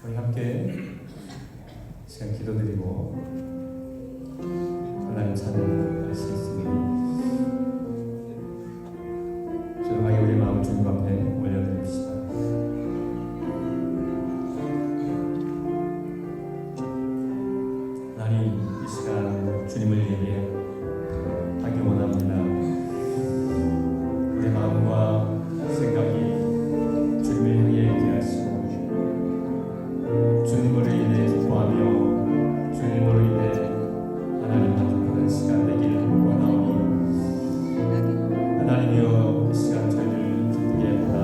우리 함께 시간 기도드리고 하나님 찬양할 수 있으니 조용하게 우리 마음 주님 앞에 올려드립시다. 하나님, 이 시간 주님을 예배하기 원합니다. 우리 마음과 생각이 주님을 향해 있게 하시고 주님으로 인해 기뻐하며 주님으로 인해 하나님 만족하는 시간 되기를 원하오니 하나님이여, 이 시간 저희를 기쁘게 하라.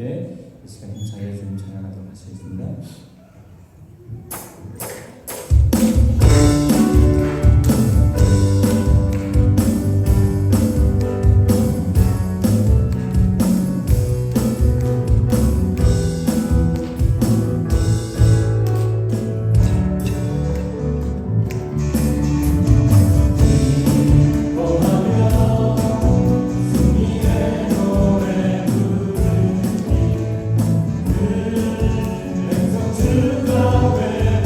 함께 이 시간 힘차게 주님 찬양하도록 하시겠습니다. 주가 왜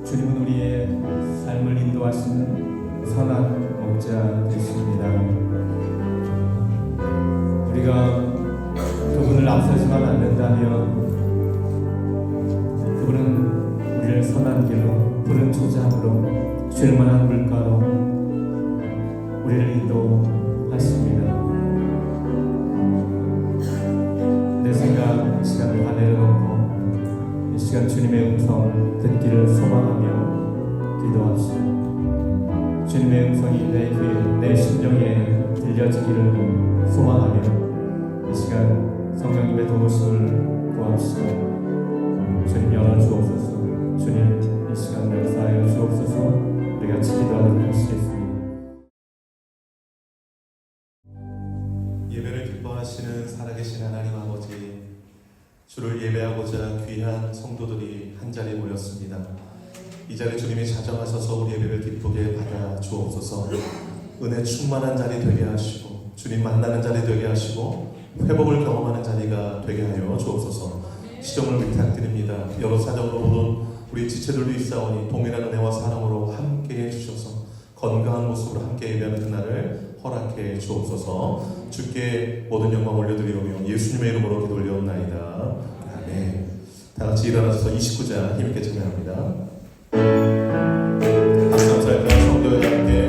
주님은 우리의 삶을 인도하시는 선한 목자 되십니다. 우리가 그분을 앞서지만 않는다면 그분은 우리를 선한 길로, 푸른 초장으로, 쉴만한 물가로 우리를 인도하십니다. 내 생각, 이 시간을 다 내려놓고 이 시간 주님의 음성 듣기를 소망하며 기도합시다. 주님의 음성이 내 귀에, 내 심령에 들려지기를 소망하며 이 시간 성령님의 도우심을 구합시다. 주님 열어주옵소서. 주님 이 시간을 역사하여 주옵소서. 우리 같이 기도하도록 하시겠습니다. 예배를 기뻐하시는 살아계신 하나님 아버지, 주를 예배하고자 귀한 성도들이 한자리에 모였습니다. 이 자리에 주님이 자정하셔서 우리 예배를 기쁘게 받아 주옵소서. 은혜 충만한 자리 되게 하시고 주님 만나는 자리 되게 하시고 회복을 경험하는 자리가 되게 하여 주옵소서. 시점을 부탁드립니다. 여러 사정으로 보던 우리 지체들도 있사오니 동일한 은혜와 사랑으로 함께 해주셔서 건강한 모습으로 함께 예배하는 그날을 허락해 주옵소서. 주께 모든 영광 올려드리오며 예수님의 이름으로 기도 올려옵나이다. 아멘. 다같이 일어나셔서 29자 힘있게 찬양합니다. 박수 감사할까요? 성도들 함께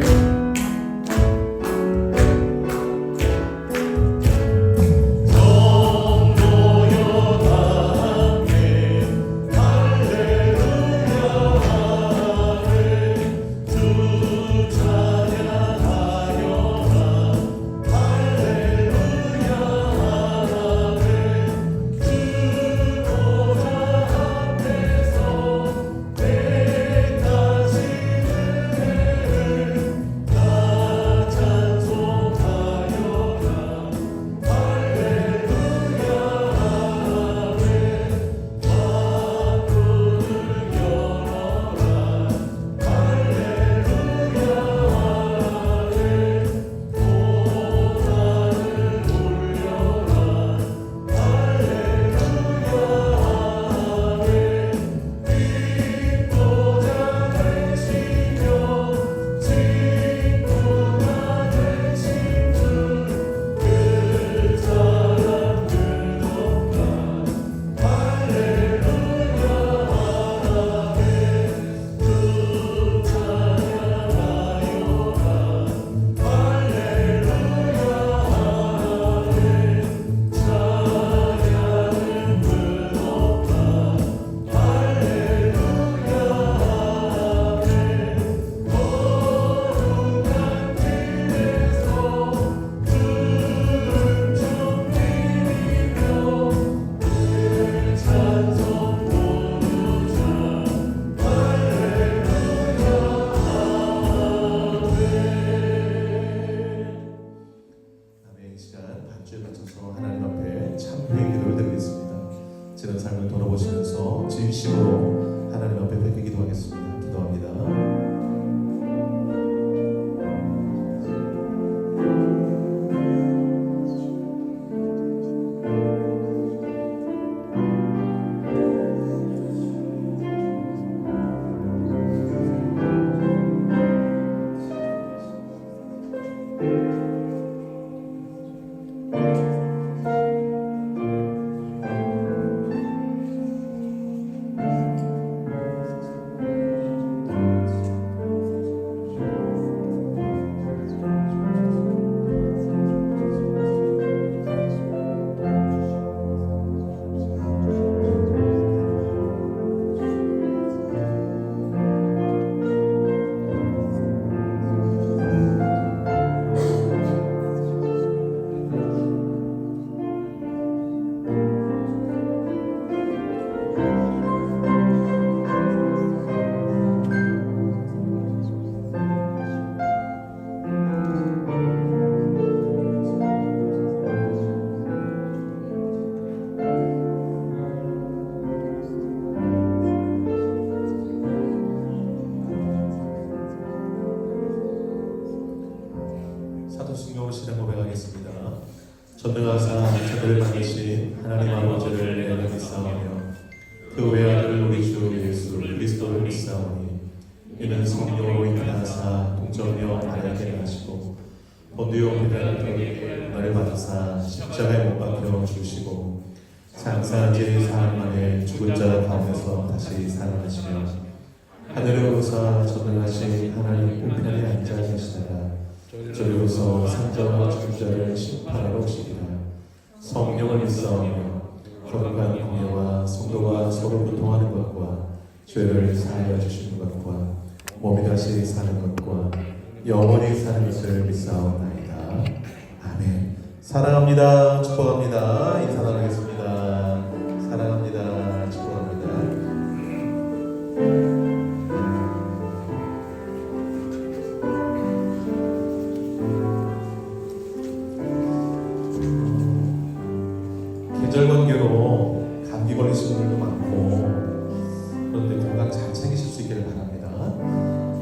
삶을 돌아보시면서 진심으로 하나님 앞에 뵙게 기도하겠습니다. 기도합니다. 사도신경으로 시작 고백하겠습니다. 전능하사 저들을 만드신 하나님 아버지를 내가 믿사오며 그 외아들 우리 주 예수 그리스도를 믿사오니 이는 성령으로 인하사 동정하며 바르게 하시고 본디오 빌라도에게 나를 받으사 십자가에 못 박혀 죽으시고 장사한 지 사흘 만에 죽은 자 가운데서 다시 살아나시며 하늘에 오르사 전능하신 하나님 우편에 앉아 계시다가 저리로서 산자와 죽은 자를 심판하러 오시리라. 성령을 믿사오며 거룩한 공예와 성도가 서로 교통하는 것과 죄를 사하여 주시는 것과 몸이 다시 사는 것과 영원히 사는 것을 믿사옵나이다. 아멘. 사랑합니다. 축복합니다. 인사 나누겠습니다. 사랑합니다. 축복합니다. 계절 관계로 감기 걸리시는 분들도 많고 그런데 건강 잘 챙기실 수 있기를 바랍니다.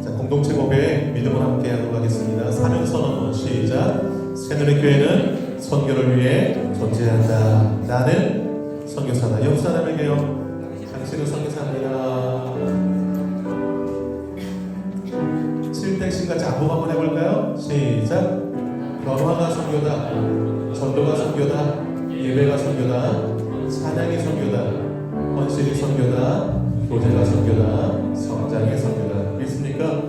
자, 공동체 고백 믿음을 함께 하도록 하겠습니다. 사명 선언 시작. 새누리 교회는 선교를 위해 존재한다. 나는 선교사다. 옆 사람에게요. 당신은 선교사입니다. 7대신 같이 안복 한번 해볼까요? 시작. 변화가 선교다. 전도가 선교다. 예배가 선교다. 찬양이 선교다. 헌신이 선교다. 교제가 선교다. 성장이 선교다. 믿습니까?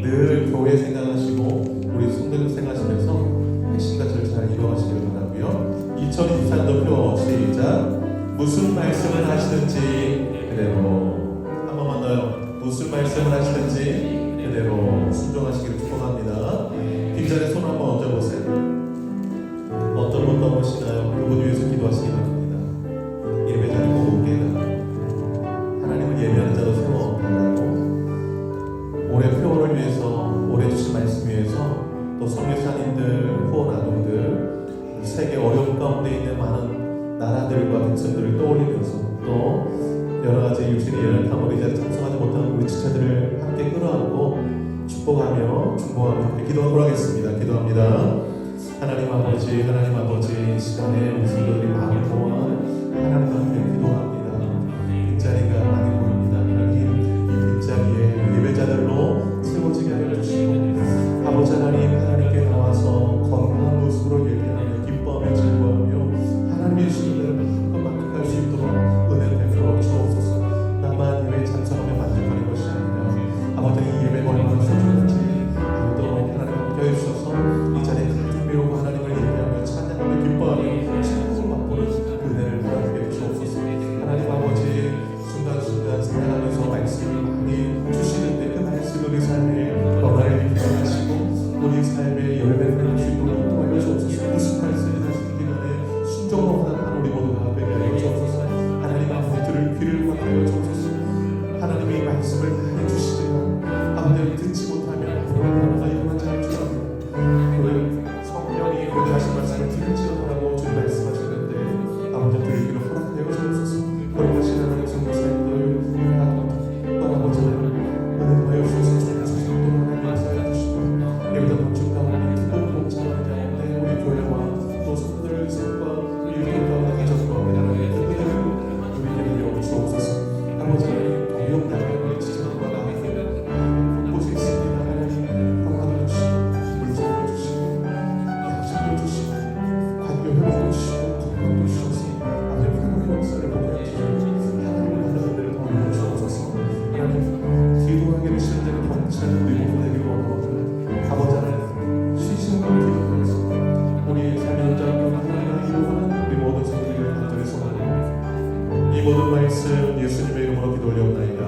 늘 교회 생각하시고 우리 성도들 생각하시면서 핵심같이 잘 이루어가시길 바라고요. 2024년도 시작. 무슨 말씀을 하시든지 그대로 한 번만 더요. 무슨 말씀을 하시든지 그대로 순종하시기를 축복합니다. 빈자리에 손 한번 얹어보세요. 어떤 분 떠보시나요? 그분 위해서 기도하시기 바랍니다. 예배 자리 꼭 오게 해달라고. 하나님을 예배하는 자로 세워달라고. 올해 표어를 위해서, 올해 주신 말씀 위해서 또 선교사님들, 후원 아동들, 세계 어려움 가운데 있는 많은 나라들과 백성들을 떠올리면서 또 여러 가지 육신의 예언 탐험에 자리에 참석하지 못하는 우리 지체들을 함께 끌어안고 축복하며 중보하며 함께 기도하도록 하겠습니다. 기도합니다. 하나님 아버지, 하나님 아버지, 이 시간에 우리 성도들이 마음을 모아 하나님 앞에 기도합니다. 빈자리가 많이 보입니다. 하나님, 이 빈자리에 예배자들로 채워지게 하여 주시고 아버지 하나님, 하나님께 나와서 건강한 모습으로 예배하며 기뻐하며 즐거워하며 하나님의 주시는 마음껏 만족할 수 있도록 은혜 베풀어 주옵소서. 나만 예배에 참석하며 만족하는 것이 아니라 아버지 이 예배가 얼마나 소중한지 또 하나님 함께 해주셔서 이 자리에 배우고 하나님을 예배하며 찬양하며 기뻐하며 축복을 맛보는 은혜를 허락해 주옵소서. 하나님 아버지 순간순간 생각하면서 말씀을 많이 주시는데 그 말씀을 우리 삶에 변화를 일으켜 하시고 우리 삶의 열매를 맺을 수 있도록 인도하여 주옵소서. 무슨 말씀이 하시는 기간에 순종으로 하나님 우리 모두가 되게 하여 주옵소서. 하나님 아버지 들을 귀를 확하여 주옵소서. 하나님이 말씀을 많이 주시지만 아버지를 듣지 못하면 하나가 일어나지 않을 줄 압니다. 성령이 하신 말씀을 들을지어다라고 주님 말씀하셨는데 아버지 들기를 허락하여 주옵소서. 거룩하신 하나님 성도사님들 아버지를 은혜하여 주셔서 주시고 또 하나님 역사해 주시고 예배당 건축 가운데 기도 공창하는 가운데 우리 교회와 또 성도들의 삶과 우리 교회와 가정과 하나님의 은혜를 우리 예배하여 주옵소서. 아버지 하나님 동역 나라의 지정과 나라의 곳곳에 있습니다. 하나님 평화를 주시고 물질을 주시고 주시고 관계 회복도 주시고 건강도 주셔서 아버지 회복의 역사를 보게 해주시고 하나님의 나라를 더 알려주옵소서. 하나님 기도하기를 싫은 경찰 우리 모두 되기를 원하옵니다. 아버지 하나님 쉬시는 걸 기도하면서 우리 삶의 현장을 하나님을 이루어가는 우리 모든 성도들의 간절히 소망합니다. 이 모든 말씀 예수님의 이름으로 기도 올려옵나이다.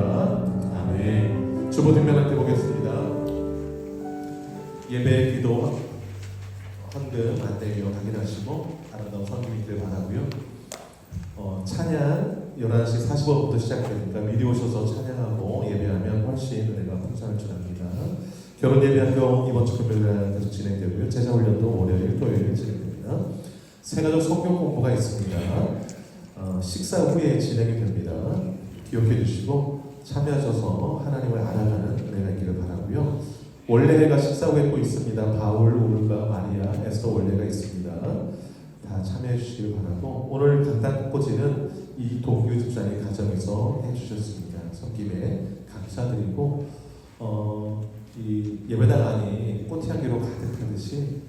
아멘. 주보 뒷면한테 보겠습니다. 예배 기도 헌금 안내비용 확인하시고 아름다운 성김이 있길 바라고요. 찬양 11시 45분부터 시작되니까 미리 오셔서 찬양하고 예배하면 훨씬 은혜가 풍성할 줄 압니다. 결혼 예배학교 이번 주 금요일날 계속 진행되고요. 제자 훈련도 월요일, 토요일 진행됩니다. 세가족 성경 공부가 있습니다. 식사 후에 진행이 됩니다. 기억해 주시고 참여하셔서 하나님을 알아가는 은혜가 있기를 바라고요. 원래가 식사 후에 또 있습니다. 바울, 우르가, 마리아, 에스더 원래가 있습니다. 다 참여해 주시길 바라고 오늘 간단 꽃꽂이는 이 동규 집사님 가정에서 해주셨습니다. 섬김에 감사드리고 이 예배당 안이 꽃향기로 가득하듯이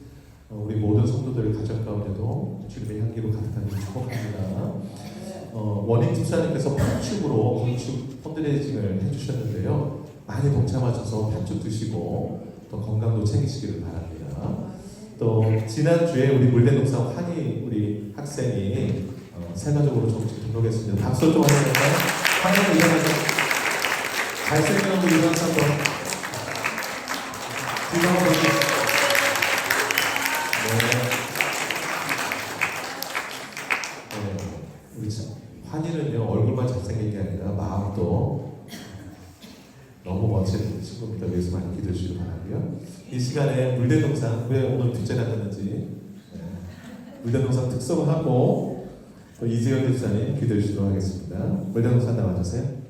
우리 모든 성도들 가정 가운데도 주님의 향기로 가득하기를 축복합니다. 원익 집사님께서 팥죽으로 건축 펀드레이징을 해주셨는데요. 많이 동참하셔서 팥죽 드시고 또 건강도 챙기시기를 바랍니다. 또 지난주에 우리 물대농상 환희 우리 학생이 세가족으로 정식 등록했습니다. 박수 좀 한번 할까요? 환희를 일어나서 잘생긴 우리 일어나서 한번 뒤로 한번 보시죠. 우리 환희는요 얼굴만 잘생긴 게 아니라 마음도 너무 멋진 친구입니다. 위해서 많이 기도해 주시기 바라고요. 이 시간에 물대동상 왜 오늘 둘째 났는지 물대동상 특성을 하고 또 이재현 집사님 기도해 주시도록 하겠습니다. 물대동상 나와주세요.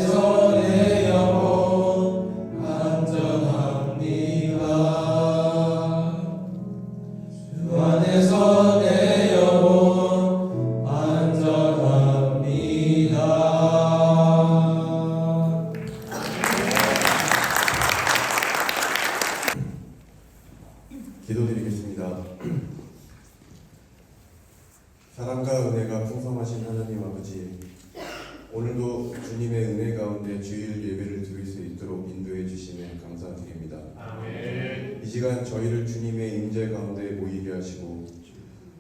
안에서 내 영혼 안전합니다. 주 안에서 내 영혼 안전합니다. 기도드리겠습니다. 사랑과 은혜가 풍성하신 하나님 아버지, 오늘도 주님의 은혜 가운데 주일 예배를 드릴 수 있도록 인도해 주시면 감사드립니다. 아멘. 이 시간 저희를 주님의 임재 가운데 모이게 하시고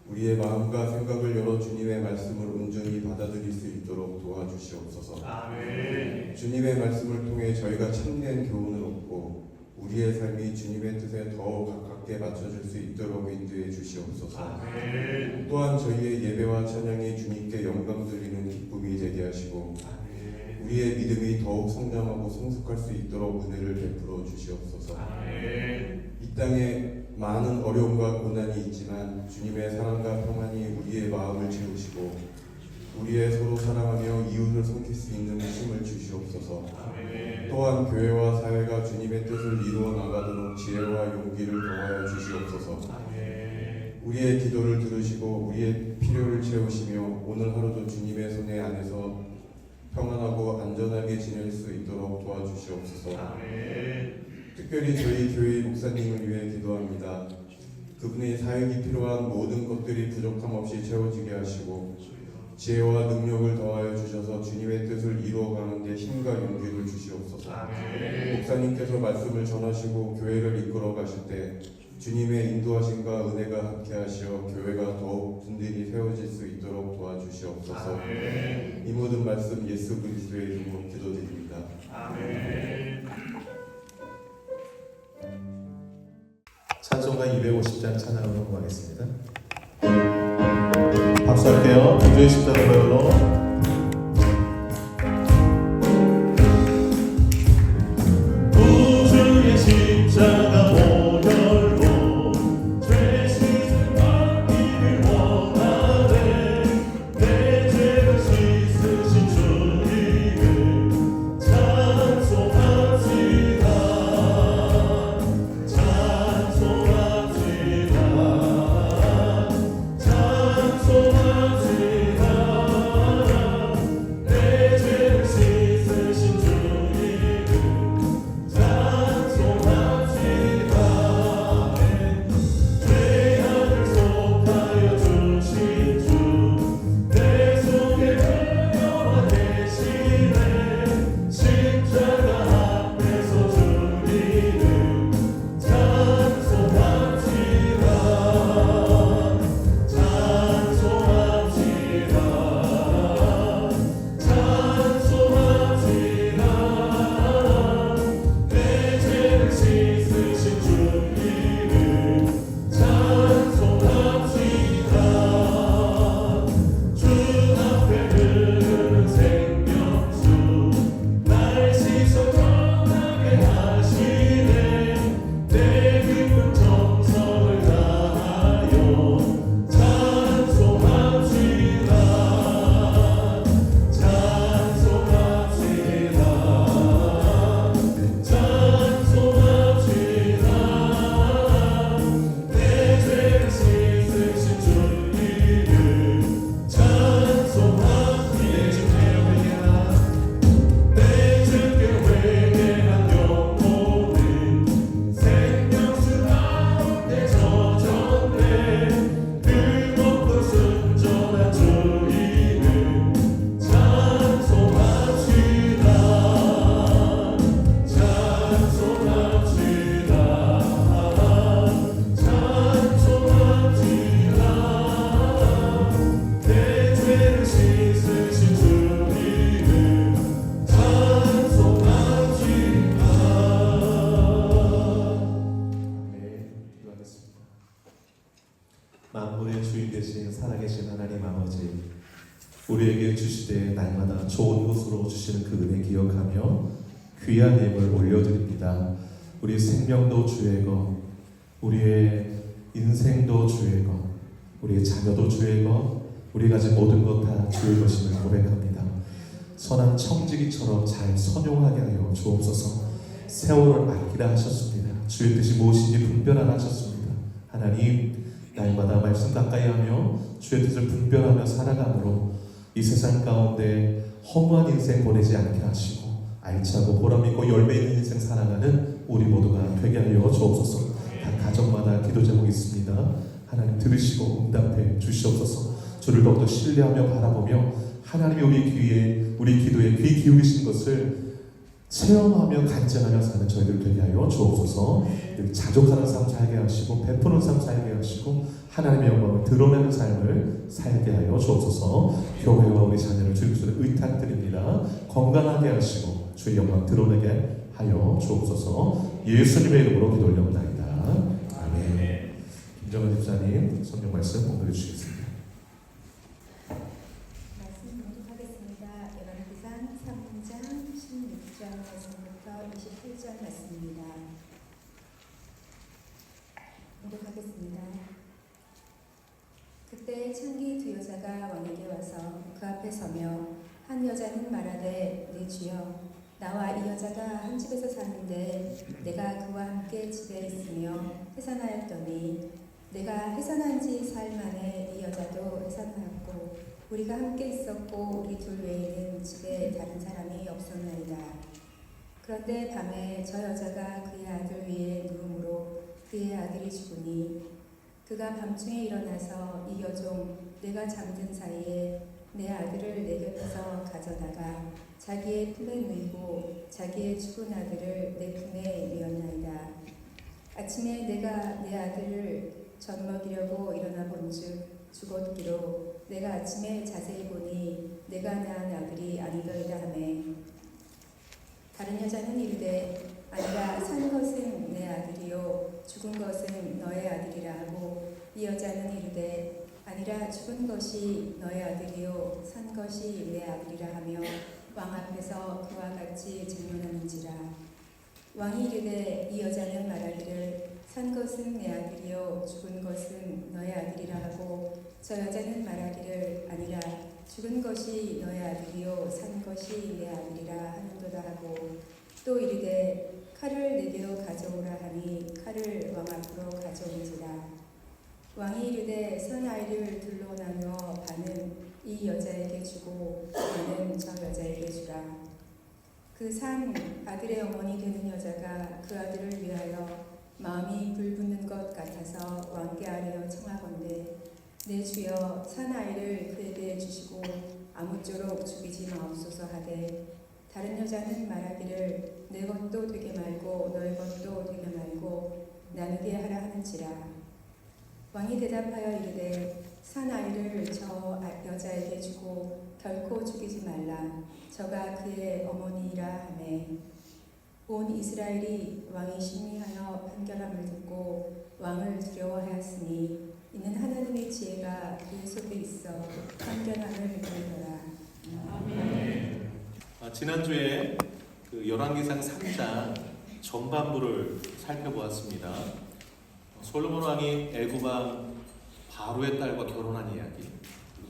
우리의 마음과 생각을 열어 주님의 말씀을 온전히 받아들일 수 있도록 도와주시옵소서. 아멘. 주님의 말씀을 통해 저희가 참된 교훈을 얻고 우리의 삶이 주님의 뜻에 더 가깝게 맞춰질 수 있도록 인도해 주시옵소서. 아멘. 또한 저희의 예배와 찬양이 주님께 영광 돌리는 기쁨이 되게 하시고 아멘. 우리의 믿음이 더욱 성장하고 성숙할 수 있도록 은혜를 베풀어 주시옵소서. 아멘. 이 땅에 많은 어려움과 고난이 있지만 주님의 사랑과 평안이 우리의 마음을 채우시고 우리의 서로 사랑하며 이웃을 섬길 수 있는 힘을 주시옵소서. 아멘. 또한 교회와 사회가 주님의 뜻을 이루어 나가도록 지혜와 용기를 더하여 주시옵소서. 아멘. 우리의 기도를 들으시고 우리의 필요를 채우시며 오늘 하루도 주님의 손에 안에서 평안하고 안전하게 지낼 수 있도록 도와주시옵소서. 아멘. 특별히 저희 교회 목사님을 위해 기도합니다. 그분의 사역이 필요한 모든 것들이 부족함 없이 채워지게 하시고 지혜와 능력을 더하여 주셔서 주님의 뜻을 이루어가는 데 힘과 용기를 주시옵소서. 아멘. 목사님께서 말씀을 전하시고 교회를 이끌어 가실 때 주님의 인도하심과 은혜가 함께하시어 교회가 더욱 든든히 세워질 수 있도록 도와주시옵소서. 아멘. 이 모든 말씀 예수 그리스도의 이름으로 기도드립니다. 아멘. 찬송가 250장 찬양으로 넘어가겠습니다. 박수할게요. 구주의 십자가 보혈로. 구주의 십자가 보혈로 죄 씻음 받기를 원하네. 내 죄를 씻으신 주님을 찬송합시다. 찬송합시다. 찬송합시다. 내 죄를 씻으신 주님을 찬송합시다. 죄악을 속하여 주신 주 내 속에 흘려와 계시네. 십자가 앞에서 주님을 찬송합시다. 찬송합시다. 찬송합시다. 내 죄를 씻으신 주님을 찬송합시다. 주 앞에 흐르는 생명수 날 씻어 떠나게 하시네. 내 깊은 정성을 다하여 찬송합시다. 찬송합시다. 찬송합시다. 내 죄를 씻으신 주님을 찬송합시다. 내 주께 회개한 영혼은 생명수 가운데 젖었네. 뜨겁고 순전한 주님을 찬송합시다. 찬송합시다. 찬송합시다. 내 죄를 씻으신 주님을 찬송합시다. 네, 기도하겠습니다. 만물의 주인 되신 살아계신 하나님 아버지, 우리에게 주시되 날마다 좋은 것으로 주시는 그 은혜 기억하며 귀한 예물 올려드립니다. 우리 생명도 주의 것, 우리의 인생도 주의 것, 우리의 자녀도 주의 것, 우리 가진 모든 것 다 주의 것임을 고백합니다. 선한 청지기처럼 잘 선용하게 하여 주옵소서. 세월을 아끼라 하셨습니다. 주의 뜻이 무엇인지 분별하라 하셨습니다. 하나님, 날마다 말씀 가까이하며 주의 뜻을 분별하며 살아감으로 이 세상 가운데 허무한 인생 보내지 않게 하시고 알차고 보람있고 열매 있는 인생 살아가는 우리 모두가 되게 하여 주옵소서. 각 가정마다 기도 제목이 있습니다. 하나님 들으시고 응답해 주시옵소서. 주를 더욱더 신뢰하며 바라보며 하나님이 우리 기도에 귀 기울이신 것을 체험하며 간증하며 사는 저희들 되게 하여 주옵소서. 자족하는 삶 살게 하시고 베푸는 삶 살게 하시고 하나님의 영광을 드러내는 삶을 살게 하여 주옵소서. 교회와 우리 자녀를 주님 손에 의탁드립니다. 건강하게 하시고 주의 영광 드러내게 하여 주옵소서. 예수님의 이름으로 기도 올려옵나이다. 아멘. 김정은 집사님 성경 말씀 공부해 주시겠습니다. 말씀 공독하겠습니다. 요한계시록 3장 16절 말씀부터 28절 말씀입니다. 공독하겠습니다. 그때 창기 두 여자가 왕에게 와서 그 앞에 서며 한 여자는 말하되 내 주여 나와 이 여자가 한 집에서 사는데 내가 그와 함께 집에 있으며 해산하였더니 내가 해산한 지 사흘 만에 이 여자도 해산하였고 우리가 함께 있었고 우리 둘 외에는 집에 다른 사람이 없었나이다. 그런데 밤에 저 여자가 그의 아들 위에 누움으로 그의 아들이 죽으니 그가 밤중에 일어나서 이 여종 내가 잠든 사이에 내 아들을 내 곁에서 가져다가 자기의 품에 누이고 자기의 죽은 아들을 내 품에 누였나이다. 아침에 내가 내 아들을 젖먹이려고 일어나 본즉 죽었기로 내가 아침에 자세히 보니 내가 낳은 아들이 아니더이다 하매 다른 여자는 이르되 아니라 산 것은 내 아들이요 죽은 것은 너의 아들이라 하고 이 여자는 이르되 아니라 죽은 것이 너의 아들이요 산 것이 내 아들이라 하며 왕 앞에서 그와 같이 질문하는지라. 왕이 이르되 이 여자는 말하기를 산 것은 내 아들이요 죽은 것은 너의 아들이라 하고 저 여자는 말하기를 아니라 죽은 것이 너의 아들이요 산 것이 내 아들이라 하는도다 하고 또 이르되 칼을 내게로 가져오라 하니 칼을 왕 앞으로 가져온지라. 왕이 이르되 산 아이를 둘로 나누어 반은 이 여자에게 주고 반은 저 여자에게 주라. 그 산 아들의 어머니 되는 여자가 그 아들을 위하여 마음이 불붙는 것 같아서 왕께 아뢰어 청하건대 내 주여 산 아이를 그에게 주시고 아무쪼록 죽이지 마옵소서 하되 다른 여자는 말하기를 내 것도 되게 말고 너의 것도 되게 말고 나누게 하라 하는지라. 왕이 대답하여 이르되 산 아이를 저 여자에게 주고 결코 죽이지 말라. 저가 그의 어머니이라 하매 온 이스라엘이 왕이 심리하여 판결함을 듣고 왕을 두려워하였으니 이는 하나님의 지혜가 그의 속에 있어 판결함을 보이더라. 아멘. 지난주에 그 열왕기상 3장 전반부를 살펴보았습니다. 솔로몬 왕이 애굽 왕 바로의 딸과 결혼한 이야기,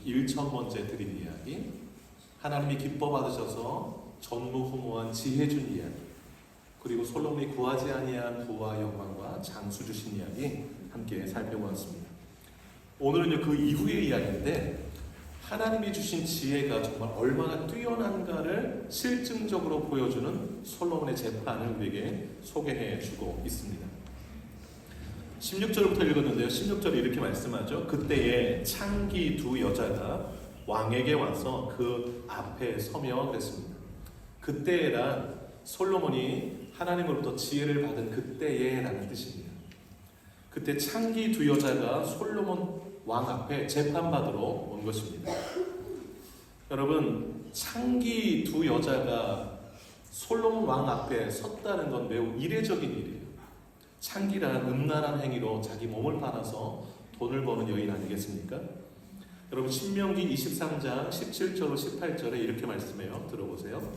1,000번째 드린 이야기, 하나님이 기뻐 받으셔서 전무후무한 지혜 준 이야기, 그리고 솔로몬이 구하지 아니한 부와 영광과 장수 주신 이야기 함께 살펴보았습니다. 오늘은요 그 이후의 이야기인데 하나님이 주신 지혜가 정말 얼마나 뛰어난가를 실증적으로 보여주는 솔로몬의 재판을 우리에게 소개해 주고 있습니다. 16절부터 읽었는데요. 16절이 이렇게 말씀하죠. 그때에 창기 두 여자가 왕에게 와서 그 앞에 서며 그랬습니다. 그때에란 솔로몬이 하나님으로부터 지혜를 받은 그때에라는 뜻입니다. 그때 창기 두 여자가 솔로몬 왕 앞에 재판받으러 온 것입니다. 여러분, 창기 두 여자가 솔로몬 왕 앞에 섰다는 건 매우 이례적인 일이에요. 창기란 음란한 행위로 자기 몸을 팔아서 돈을 버는 여인 아니겠습니까? 여러분 신명기 23장 17절로 18절에 이렇게 말씀해요. 들어보세요.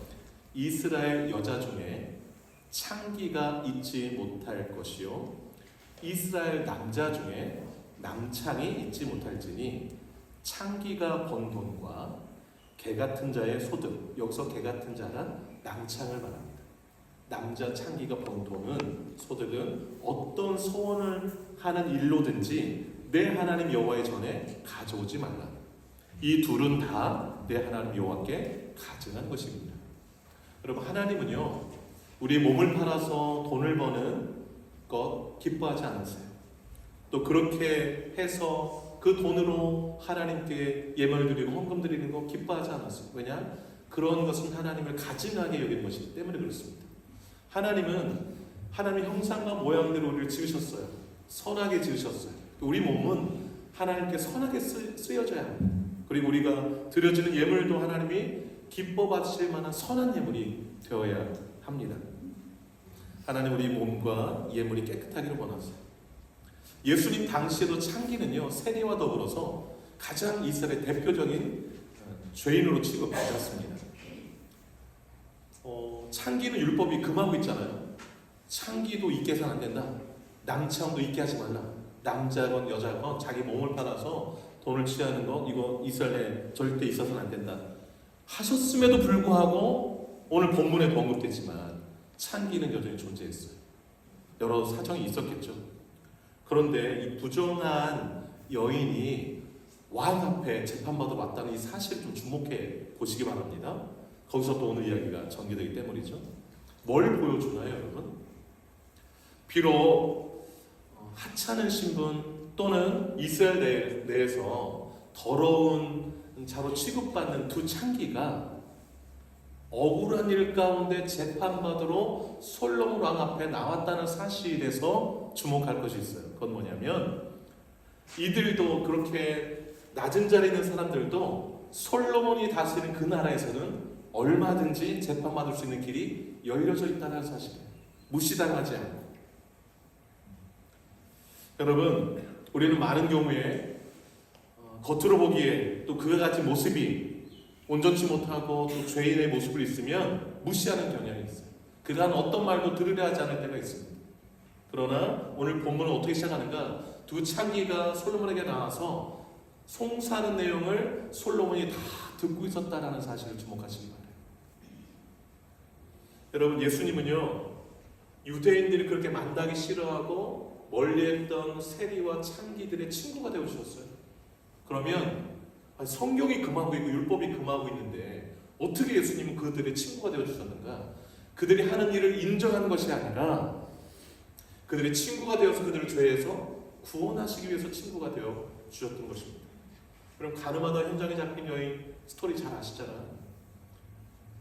이스라엘 여자 중에 창기가 있지 못할 것이요 이스라엘 남자 중에 남창이 있지 못할지니 창기가 번 돈과 개 같은 자의 소득, 여기서 개 같은 자란 낭창을 말합니다. 남자 창기가 번도는 소득은 어떤 소원을 하는 일로든지 내 하나님 여호와의 전에 가져오지 말라. 이 둘은 다 내 하나님 여호와께 가증한 것입니다. 여러분, 하나님은요 우리 몸을 팔아서 돈을 버는 것 기뻐하지 않으세요. 또 그렇게 해서 그 돈으로 하나님께 예물 드리고 헌금 드리는 거 기뻐하지 않았어요. 왜냐? 그런 것은 하나님을 가증하게 여기는 것이기 때문에 그렇습니다. 하나님은 하나님의 형상과 모양대로 우리를 지으셨어요. 선하게 지으셨어요. 우리 몸은 하나님께 선하게 쓰여져야 합니다. 그리고 우리가 드려지는 예물도 하나님이 기뻐 받으실 만한 선한 예물이 되어야 합니다. 하나님 우리 몸과 예물이 깨끗하기를 원하세요. 예수님 당시에도 창기는요 세리와 더불어서 가장 이스라엘의 대표적인 죄인으로 취급받았습니다. 창기는 율법이 금하고 있잖아요. 창기도 있게 해서는 안 된다. 낭창도 있게 하지 말라. 남자건 여자건 자기 몸을 팔아서 돈을 취하는 것 이거 이스라엘에 절대 있어서는 안 된다. 하셨음에도 불구하고 오늘 본문에도 언급됐지만 창기는 여전히 존재했어요. 여러 사정이 있었겠죠. 그런데 이 부정한 여인이 왕 앞에 재판받아 왔다는 이 사실을 좀 주목해 보시기 바랍니다. 거기서 또 오늘 이야기가 전개되기 때문이죠. 뭘 보여주나요, 여러분? 비록 하찮은 신분 또는 이스라엘 내에서 더러운 자로 취급받는 두 창기가 억울한 일 가운데 재판받으러 솔로몬 왕 앞에 나왔다는 사실에서 주목할 것이 있어요. 그건 뭐냐면 이들도 그렇게 낮은 자리에 있는 사람들도 솔로몬이 다스리는 그 나라에서는 얼마든지 재판받을 수 있는 길이 열려져 있다는 사실이에요. 무시당하지 않고. 여러분, 우리는 많은 경우에 겉으로 보기에 또 그와 같은 모습이 온전치 못하고 또 죄인의 모습을 있으면 무시하는 경향이 있어요. 그간 어떤 말도 들으려 하지 않을 때가 있습니다. 그러나 오늘 본문은 어떻게 시작하는가? 두 창기가 솔로몬에게 나와서 송사하는 내용을 솔로몬이 다 듣고 있었다라는 사실을 주목하시기 바랍니다. 여러분, 예수님은요 유대인들이 그렇게 만나기 싫어하고 멀리했던 세리와 창기들의 친구가 되어주셨어요. 그러면 성경이 금하고 있고 율법이 금하고 있는데 어떻게 예수님은 그들의 친구가 되어주셨는가? 그들이 하는 일을 인정하는 것이 아니라 그들의 친구가 되어서 그들을 죄에서 구원하시기 위해서 친구가 되어 주셨던 것입니다. 그럼 가늠하다 현장에 잡힌 여인 스토리 잘 아시잖아요.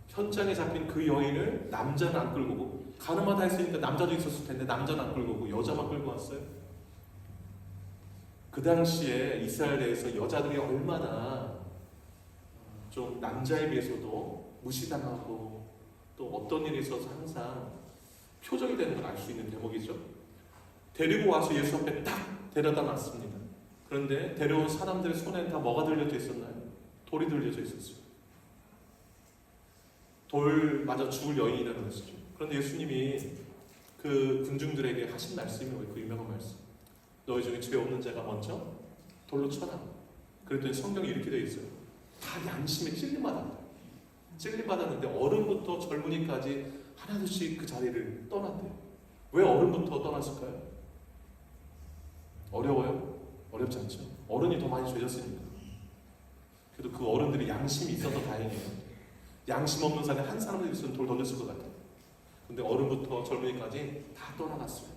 현장에 잡힌 그 여인을 남자는 안 끌고 오고, 가늠하다 했으니까 남자도 있었을 텐데 남자는 안 끌고 오고 여자만 끌고 왔어요. 그 당시에 이스라엘에서 여자들이 얼마나 좀 남자에 비해서도 무시당하고 또 어떤 일에 있어서 항상 표적이 되는 걸 알 수 있는 대목이죠. 데리고 와서 예수 앞에 딱 데려다 놨습니다. 그런데 데려온 사람들의 손에 다 뭐가 들려져 있었나요? 돌이 들려져 있었어요. 돌 맞아 죽을 여인이라는 것이죠. 그런데 예수님이 그 군중들에게 하신 말씀이 뭐예요? 그 유명한 말씀. 너희 중에 죄 없는 자가 먼저 돌로 쳐라. 그랬더니 성경이 이렇게 되어 있어요. 다 양심에 찔림받았다. 찔림받았는데 어른부터 젊은이까지 하나둘씩 그 자리를 떠났대요. 왜 어른부터 떠났을까요? 어려워요? 어렵지 않죠? 어른이 더 많이 죄졌으니까. 그래도 그 어른들이 양심이 있어서 다행이에요. 양심 없는 사람이 한 사람도 있으면 돌 던졌을 것 같아요. 근데 어른부터 젊은이까지 다 떠나갔어요.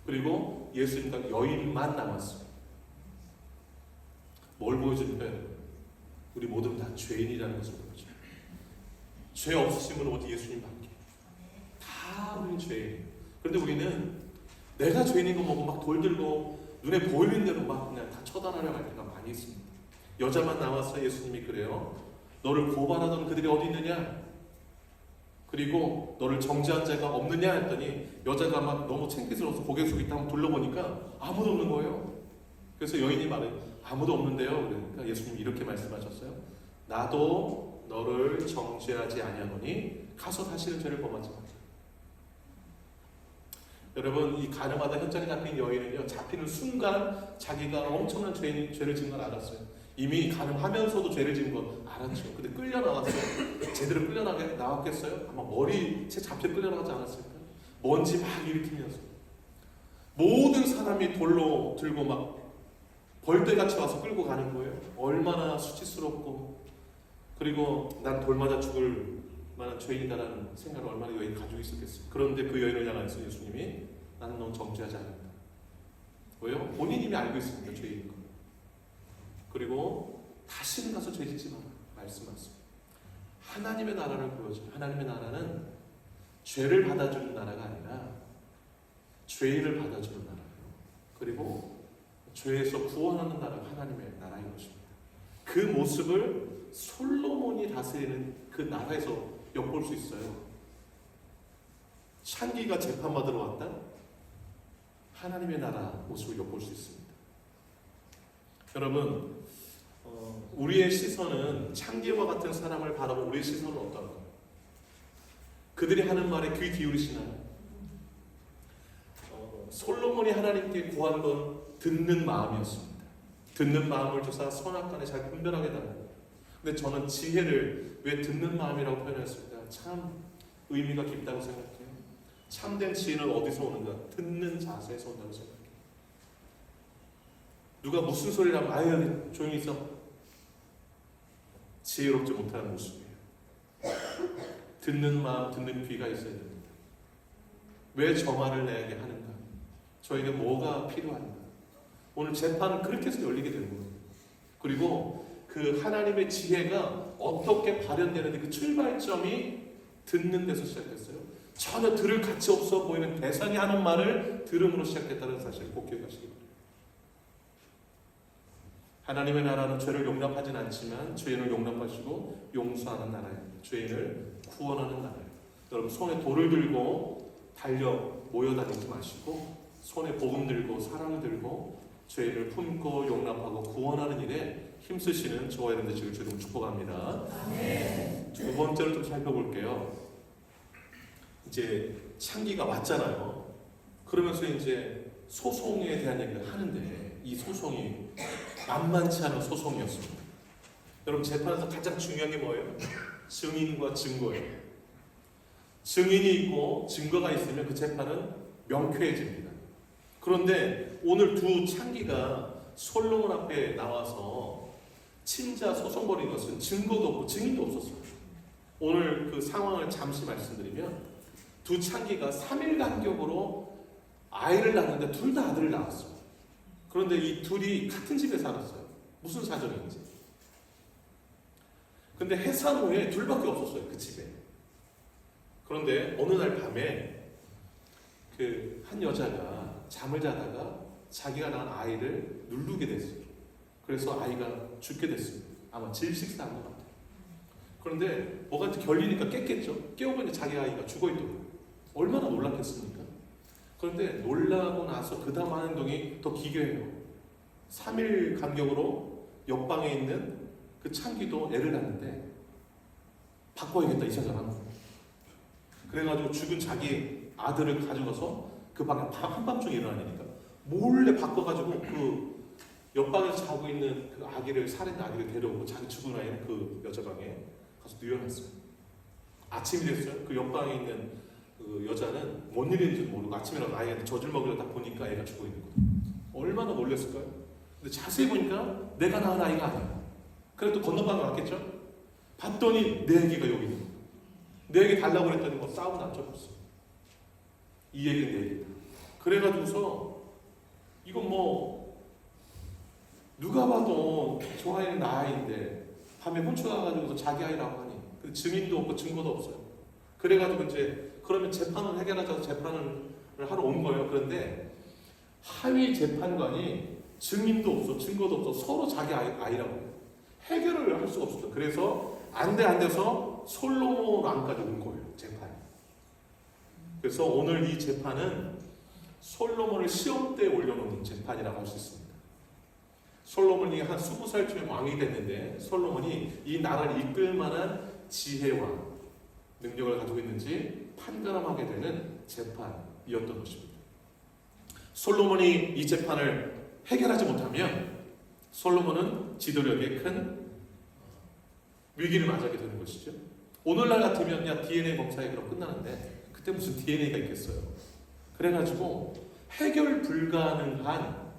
그리고 예수님과 여인만 남았어요. 뭘 보여주는 거예요? 우리 모두 다 죄인이라는 것을 보여줘요. 죄 없으신 분은 어디 예수님밖에. 다 우리는 죄인이에요. 그런데 우리는 내가 죄인인 거 보고 막 돌 들고 눈에 보이는 대로 막 그냥 다 처단하려고 할 때가 많이 있습니다. 여자만 나와서 예수님이 그래요. 너를 고발하던 그들이 어디 있느냐? 그리고 너를 정죄한 자가 없느냐 했더니 여자가 막 너무 창피스러워서 고개 숙이다 한번 둘러보니까 아무도 없는 거예요. 그래서 여인이 말해 아무도 없는데요. 그러니까 예수님이 이렇게 말씀하셨어요. 나도 너를 정죄하지 아니하노니 가서 다시는 죄를 범하지 마라. 여러분, 이 가늠하다 현장에 잡힌 여인은요 잡히는 순간 자기가 엄청난 죄를 지은 걸 알았어요. 이미 가늠하면서도 죄를 지은 건 알았죠. 근데 끌려 나왔어요. 제대로 끌려 나왔겠어요? 아마 머리채 잡혀 끌려 나가지 않았을까요? 먼지 막 일으키면서 모든 사람이 돌로 들고 막 벌떼같이 와서 끌고 가는 거예요. 얼마나 수치스럽고, 그리고 난 돌 맞아 죽을 만한 죄인이다라는 생각을 얼마나 여인이 가지고 있었겠어요. 그런데 그 여인을 향해서 예수님이 나는 너 정죄하지 않는다. 왜요? 본인이 이미 알고 있습니다. 죄인 거. 그리고 다시는 가서 죄 짓지 마라 말씀하셨습니다. 하나님의 나라를 보여줘요. 하나님의 나라는 죄를 받아주는 나라가 아니라 죄인을 받아주는 나라예요. 그리고 죄에서 구원하는 나라가 하나님의 나라인 것입니다. 그 모습을 솔로몬이 다스리는 그 나라에서 엿볼 수 있어요. 창기가 재판받으러 왔다? 하나님의 나라 모습을 엿볼 수 있습니다. 여러분, 우리의 시선은 창기와 같은 사람을 바라본 우리의 시선은 어떤가요? 그들이 하는 말에 귀 기울이시나요? 솔로몬이 하나님께 구한 건 듣는 마음이었습니다. 듣는 마음을 주사 선악간에 잘 분별하게 달라요. 근데 저는 지혜를 왜 듣는 마음이라고 표현했습니다. 참 의미가 깊다고 생각해요. 참된 지혜는 어디서 오는가? 듣는 자세에서 온다고 생각해요. 누가 무슨 소리를 하면 아유 조용히 있어. 지혜롭지 못하는 모습이에요. 듣는 마음, 듣는 귀가 있어야 됩니다. 왜 저 말을 내게 하는가? 저에게 뭐가 필요한가? 오늘 재판은 그렇게 해서 열리게 되는 거예요. 그리고 그 하나님의 지혜가 어떻게 발현되는데 그 출발점이 듣는 데서 시작됐어요. 전혀 들을 가치 없어 보이는 대상이 하는 말을 들음으로 시작됐다는 사실을 꼭 기억하시기 바랍니다. 하나님의 나라는 죄를 용납하진 않지만 죄인을 용납하시고 용서하는 나라입니다. 죄인을 구원하는 나라예요. 여러분 손에 돌을 들고 달려 모여다니지 마시고 손에 복음 들고 사랑을 들고 죄인을 품고 용납하고 구원하는 일에 힘쓰시는 저와 여러분들 지금 주님 축복합니다. 아멘. 두 번째로 좀 살펴볼게요. 이제 창기가 왔잖아요. 그러면서 이제 소송에 대한 얘기를 하는데 이 소송이 만만치 않은 소송이었습니다. 여러분 재판에서 가장 중요한 게 뭐예요? 증인과 증거예요. 증인이 있고 증거가 있으면 그 재판은 명쾌해집니다. 그런데 오늘 두 창기가 솔로몬 앞에 나와서 친자 소송 벌인 것은 증거도 없고 증인도 없었어요. 오늘 그 상황을 잠시 말씀드리면 두 창기가 3일 간격으로 아이를 낳는데 둘 다 아들을 낳았어요. 그런데 이 둘이 같은 집에 살았어요. 무슨 사정인지. 근데 해산 후에 둘밖에 없었어요. 그 집에. 그런데 어느 날 밤에 그 한 여자가 잠을 자다가 자기가 낳은 아이를 누르게 됐어요. 그래서 아이가 죽게 됐습니다. 아마 질식사한 것 같아요. 그런데 뭐가 결리니까 깼겠죠. 깨워보니 자기 아이가 죽어있더라고요. 얼마나 놀랐겠습니까? 그런데 놀라고 나서 그 다음 하는 행동이 더 기괴해요. 3일 간격으로 옆방에 있는 그 창기도 애를 낳는데 바꿔야겠다 이 생각을 한 거예요. 그래가지고 죽은 자기 아들을 가져가서 그 방에 한밤중에 일어나니까 몰래 바꿔가지고 그 옆방에서 자고 있는 그 아기를 살인 아기를 데려오고 자기 죽은 아이는 그 여자 방에 가서 누워놨어요. 아침이 됐어요. 그 옆방에 있는 그 여자는 뭔 일인지 모르고 아침에 일어나서 아이한테 젖을 먹이려다 보니까 애가 죽어 있는 거예요. 얼마나 놀랐을까요? 근데 자세히 보니까 내가 낳은 아이가 아니야. 그래도 건너방에 왔겠죠? 봤더니 내 애기가 여기 있는 거예요. 내 애기 달라고 그랬더니 뭐 싸움은 안 접었어. 이 애기는 내 애기다. 그래가지고서 이건 뭐 누가 봐도 저 아이는 나 아이인데 밤에 훔쳐가가지고서 자기 아이라고 하니 근데 증인도 없고 증거도 없어요. 그래가지고 이제 그러면 재판을 해결하자고 재판을 하러 온 거예요. 그런데 하위 재판관이 증인도 없어 증거도 없어 서로 자기 아이라고 해요. 해결을 할 수가 없었죠. 그래서 안 돼서 솔로몬 왕까지 온 거예요. 재판이. 그래서 오늘 이 재판은 솔로몬을 시험대에 올려놓는 재판이라고 할 수 있습니다. 솔로몬이 한 20살쯤에 왕이 됐는데 솔로몬이 이 나라를 이끌 만한 지혜와 능력을 가지고 있는지 판가름하게 되는 재판이었던 것입니다. 솔로몬이 이 재판을 해결하지 못하면 솔로몬은 지도력에 큰 위기를 맞게 되는 것이죠. 오늘날 같으면 그냥 DNA 검사에 그럼 끝나는데 그때 무슨 DNA가 있겠어요. 그래가지고 해결 불가능한,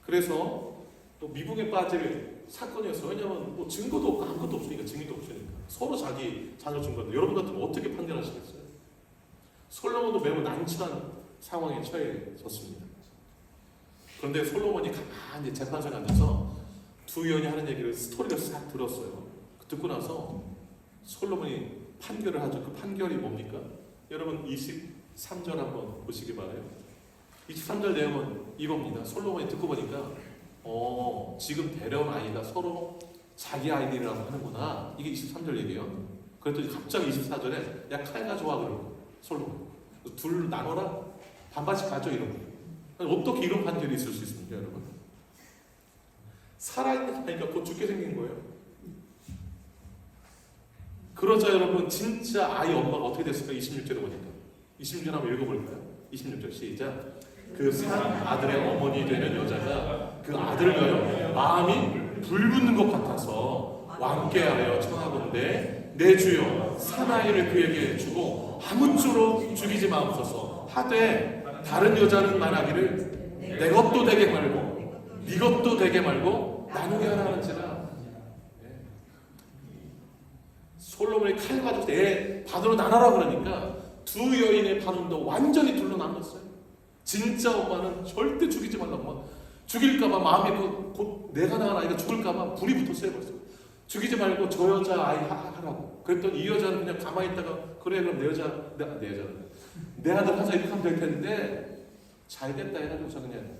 그래서 또 미국에 빠질 사건이었어요. 왜냐하면 뭐 증거도 없고 아무것도 없으니까, 증인도 없으니까 서로 자기 자녀 증거인데 여러분 같으면 어떻게 판단하시겠어요? 솔로몬도 매우 난처한 상황에 처해졌습니다. 그런데 솔로몬이 가만히 재판소에 앉아서 두 의원이 하는 얘기를, 스토리를 싹 들었어요. 듣고 나서 솔로몬이 판결을 하죠. 그 판결이 뭡니까? 여러분 23절 한번 보시기 바라요. 23절 내용은 이겁니다. 솔로몬이 듣고 보니까 지금 데려온 아이가 서로 자기 아이들이라고 하는구나. 이게 23절 얘기예요. 그랬더니 갑자기 24절에 야 칼 가져와 그러고 솔로몬 둘 나눠라, 반반씩 가져 이러고. 어떻게 이런 판결이 있을 수 있습니까 여러분? 살아있는 아이가 곧 죽게 생긴 거예요. 그러자 여러분 진짜 아이 엄마가 어떻게 됐을까? 26절에 보니까 26절 한번 읽어볼까요? 26절 시작. 그 산 아들의 어머니 되는 여자가 그 아들을 위하여 마음이 불붙는 것 같아서 왕께 하여 청하건대 내 주여 사나이를 그에게 주고 아무쪼록 죽이지 마옵소서 하되 다른 여자는 말하기를 내 것도 되게 말고 네 것도 되게 말고 나누게 하라 하는지라. 솔로몬이 칼 가지고 내 반으로 나눠라 그러니까 두 여인의 반응도 완전히 둘로 나눴어요. 진짜 엄마는 절대 죽이지 말라고, 죽일까봐 마음이 곧 내가 낳은 아이가 죽을까봐 불이 붙었어요. 벌써 죽이지 말고 저 여자 아이 하라고. 그랬더니 이 여자는 그냥 가만히 있다가 그래 그럼 내 아들 하자 이렇게 하면 될 텐데 잘 됐다 해가지고서 그냥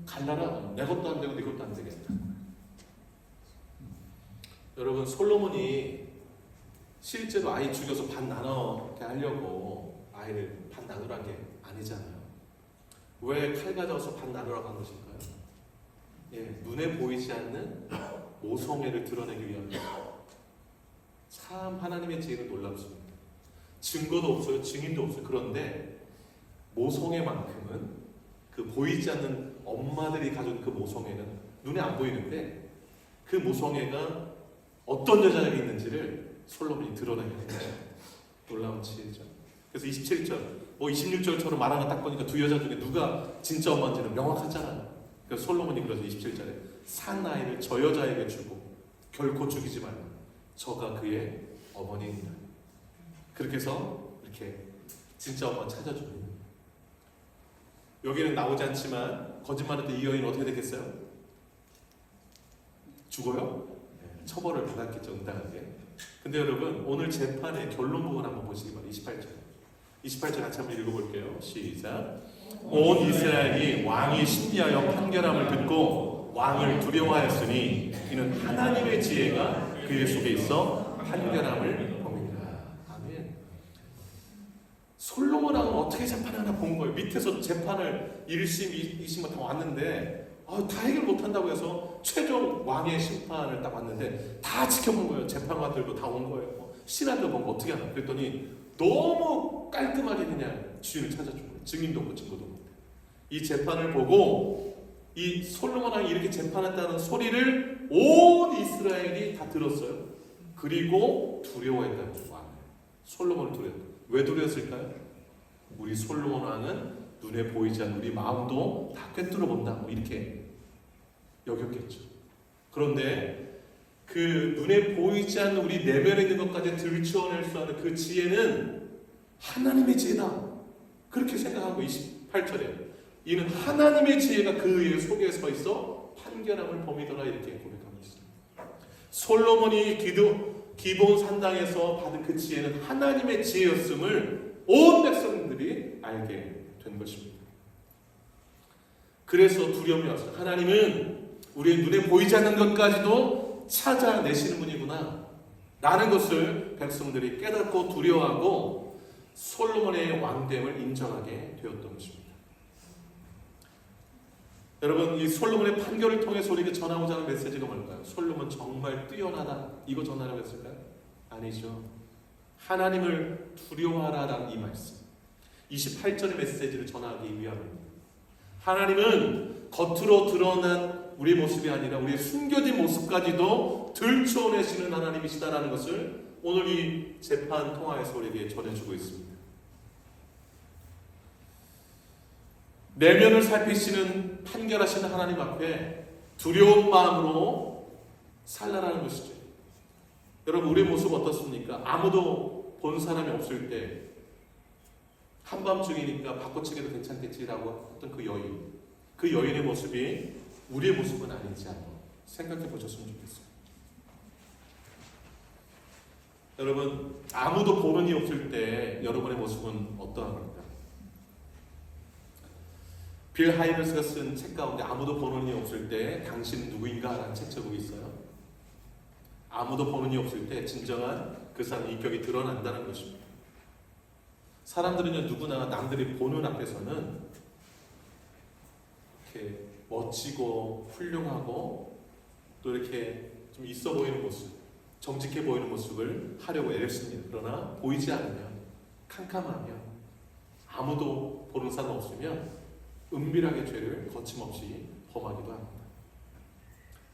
갈라라. 내 것도 안 되고 네 것도 안 되겠다. 여러분 솔로몬이 실제로 아이 죽여서 반 나눠게 하려고 아이를 반 나누라는 게 아니잖아요. 왜 칼 가져와서 반 나누라고 한 것일까요? 눈에 보이지 않는 모성애를 드러내기 위함입니다. 참 하나님의 지혜는 놀랍습니다. 증거도 없어요. 증인도 없어요. 그런데 모성애만큼은 그 보이지 않는 엄마들이 가진 그 모성애는 눈에 안 보이는데 그 모성애가 어떤 여자에게 있는지를 솔로몬이 드러내게 됩니다. 놀라운 지혜죠. 그래서 27절, 26절처럼 말하는 딱 보니까 두 여자 중에 누가 진짜 엄마인지는 명확하잖아요. 그래서 솔로몬이 그래서 27절에 산 아이를 저 여자에게 주고 결코 죽이지 말고 저가 그의 어머니입니다. 그렇게 해서 이렇게 진짜 엄마 찾아줍니다. 여기는 나오지 않지만 거짓말했던 이 여인은 어떻게 됐겠어요? 죽어요? 처벌을 받았겠죠, 응당하게. 근데 여러분 오늘 재판의 결론 부분 한번 보시기 바랍니다. 28절 같이 한번 읽어볼게요. 시작. 온 이스라엘이 왕이 심리하여 판결함을 듣고 왕을 두려워하였으니 이는 하나님의 지혜가 그의 속에 있어 판결함을 봅니다. 아멘. 솔로몬왕은 어떻게 재판하나 본 거예요. 밑에서 재판을 1심, 2심 다 왔는데 다 해결 못한다고 해서 최종 왕의 심판을 딱 왔는데 다 지켜본 거예요. 재판관들도 다 온 거예요. 신하들 보고 어떻게 하나. 그랬더니 너무 깔끔하게 그냥 주인을 찾아준 거예요. 증인도 없고 증거도 없고. 이 재판을 보고 이 솔로몬 왕이 이렇게 재판했다는 소리를 온 이스라엘이 다 들었어요. 그리고 두려워했다는 거예요. 솔로몬을 두려웠어요. 왜 두려웠을까요? 우리 솔로몬 왕은 눈에 보이지 않는 우리 마음도 다 꿰뚫어 본다. 이렇게 여겼겠죠. 그런데 그 눈에 보이지 않는 우리 내면에 있는 것까지 들추어낼 수 있는 그 지혜는 하나님의 지혜다. 그렇게 생각하고 28절에 이는 하나님의 지혜가 그의 속에 서 있어 판결함을 범이더라 이렇게 고백하고 있습니다. 솔로몬이 기본 산당에서 받은 그 지혜는 하나님의 지혜였음을 온 백성들이 알게 된 것입니다. 그래서 두려움이 왔어요. 하나님은 우리의 눈에 보이지 않는 것까지도 찾아내시는 분이구나 라는 것을 백성들이 깨닫고 두려워하고 솔로몬의 왕됨을 인정하게 되었던 것입니다. 여러분 이 솔로몬의 판결을 통해서 우리에게 전하고자 하는 메시지가 뭘까요? 솔로몬 정말 뛰어나다 이거 전하려고 했을까요? 아니죠. 하나님을 두려워하라라는 이 말씀 28절의 메시지를 전하기 위함입니다. 하나님은 겉으로 드러난 우리의 모습이 아니라 우리의 숨겨진 모습까지도 들춰내시는 하나님이시다라는 것을 오늘 이 재판 통화에서 우리에게 전해주고 있습니다. 내면을 살피시는 판결하시는 하나님 앞에 두려운 마음으로 살라라는 것이죠. 여러분, 우리의 모습 어떻습니까? 아무도 본 사람이 없을 때 한밤중이니까 바꿔치기도 괜찮겠지라고 했던 그 여인의 모습이 우리의 모습은 아니지 않나 생각해 보셨으면 좋겠어요. 여러분, 아무도 보는 이 없을 때 여러분의 모습은 어떠합니까? 빌 하이너스가 쓴 책 가운데 아무도 보는 이 없을 때 당신은 누구인가? 라는 책 제목이 있어요. 아무도 보는 이 없을 때 진정한 그 사람의 인격이 드러난다는 것입니다. 사람들은요, 누구나 남들이 보는 앞에서는 이렇게 멋지고 훌륭하고 또 이렇게 좀 있어 보이는 모습, 정직해 보이는 모습을 하려고 애를 씁니다. 그러나 보이지 않으면, 캄캄하면, 아무도 보는 사람 없으면 은밀하게 죄를 거침없이 범하기도 합니다.